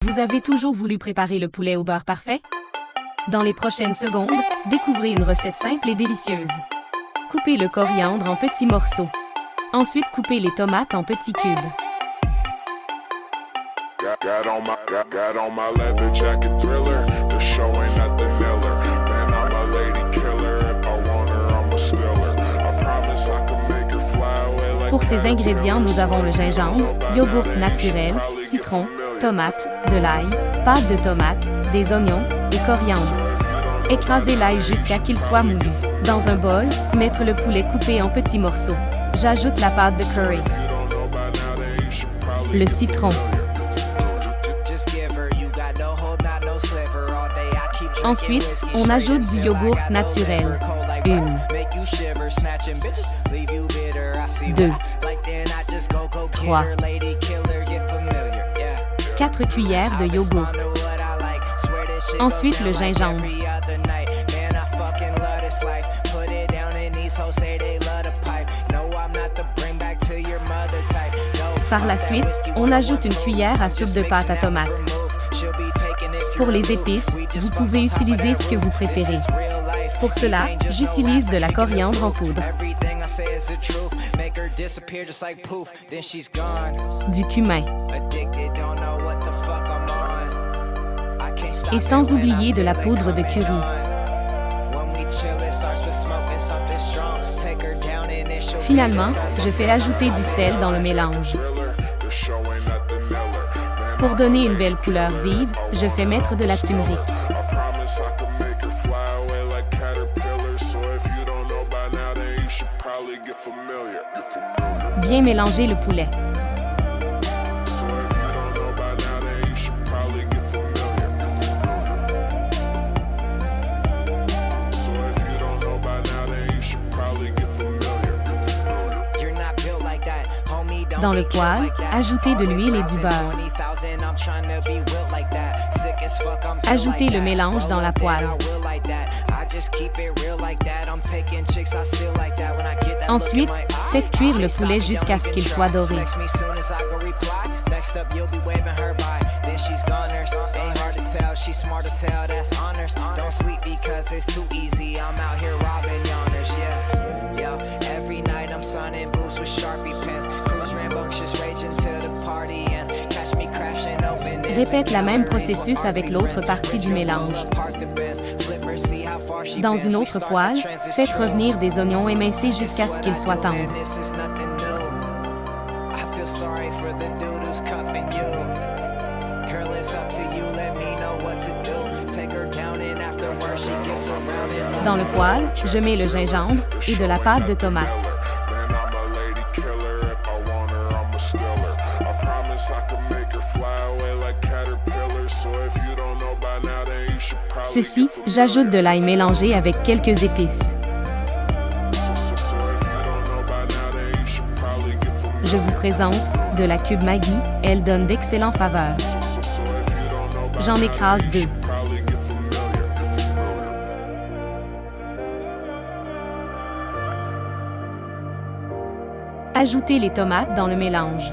Vous avez toujours voulu préparer le poulet au beurre parfait? Dans les prochaines secondes, découvrez une recette simple et délicieuse. Coupez le coriandre en petits morceaux. Ensuite, coupez les tomates en petits cubes. Got on my leather jacket thriller. The show ain't nothing Miller. Man, I'm a lady killer. If I want her, I'm a stealer. I promise I can make her fly away like. Pour ces ingrédients, nous avons le gingembre, yogourt naturel, citron, tomates, de l'ail, pâte de tomate, des oignons et coriandre. Écrasez l'ail jusqu'à qu'il soit moulu. Dans un bol, mettre le poulet coupé en petits morceaux. J'ajoute la pâte de curry, le citron. Ensuite, on ajoute du yogourt naturel. 1, 2, 3, 4 cuillères de yogourt. Ensuite, le gingembre. Par la suite, on ajoute une cuillère à soupe de pâte à tomate. Pour les épices, vous pouvez utiliser ce que vous préférez. Pour cela, j'utilise de la coriandre en poudre, du cumin et sans oublier de la poudre de curry. Finalement, je fais ajouter du sel dans le mélange. Pour donner une belle couleur vive, je fais mettre de la turmeric. Bien mélanger le poulet. Dans le poêle, ajoutez de l'huile et du beurre. Ajoutez le mélange dans la poêle. Ensuite, faites cuire le poulet jusqu'à ce qu'il soit doré. Répète la même processus avec l'autre partie du mélange. Dans une autre poêle, faites revenir des oignons émincés jusqu'à ce qu'ils soient tendres. Dans le poêle, je mets le gingembre et de la pâte de tomate. Ceci, j'ajoute de l'ail mélangé avec quelques épices. Je vous présente de la cube Maggi, elle donne d'excellentes faveurs. J'en écrase 2. Ajoutez les tomates dans le mélange.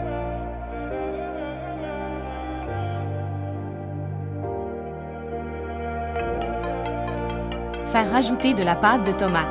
Faire rajouter de la pâte de tomate.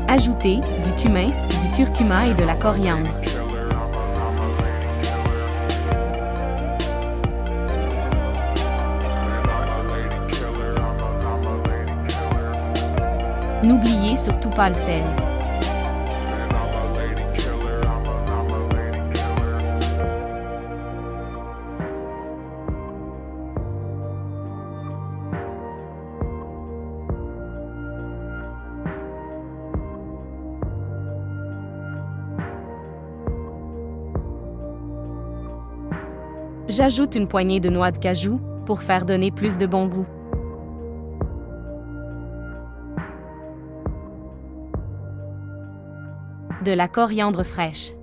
Ajoutez du cumin, du curcuma et de la coriandre. N'oubliez surtout pas le sel. J'ajoute une poignée de noix de cajou pour faire donner plus de bon goût. De la coriandre fraîche.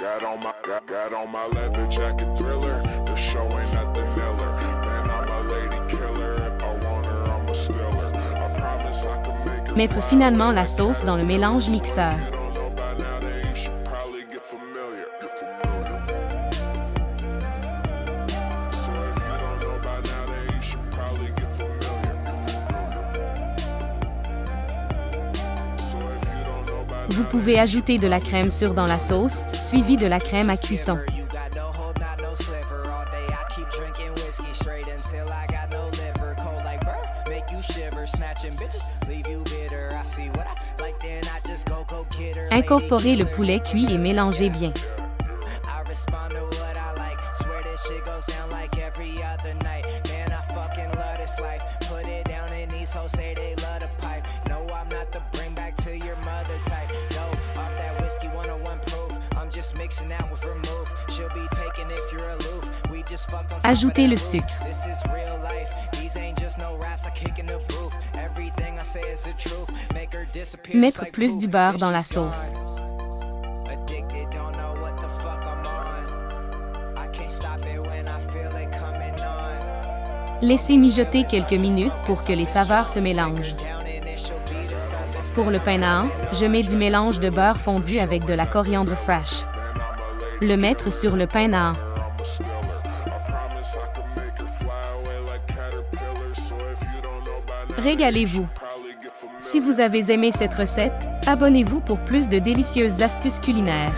got on my leather jacket Thriller. The show ain't nothing iller. Man, I'm a lady killer. If I want her, I'm a stealer. I promise I can make her. Mettre finalement la sauce dans le mélange mixeur. If you don't know by now, then you should probably get familiar. So if you don't know by now, then you should probably get familiar. So if you don't know by now. Vous pouvez ajouter de la crème sûre dans la sauce, suivie de la crème à cuisson. Incorporez le poulet cuit et mélangez bien. Ajoutez le sucre. Mettre plus du beurre dans la sauce. Laissez mijoter quelques minutes pour que les saveurs se mélangent. Pour le pain naan, je mets du mélange de beurre fondu avec de la coriandre fraîche. Le mettre sur le pain naan. Régalez-vous. Si vous avez aimé cette recette, abonnez-vous pour plus de délicieuses astuces culinaires.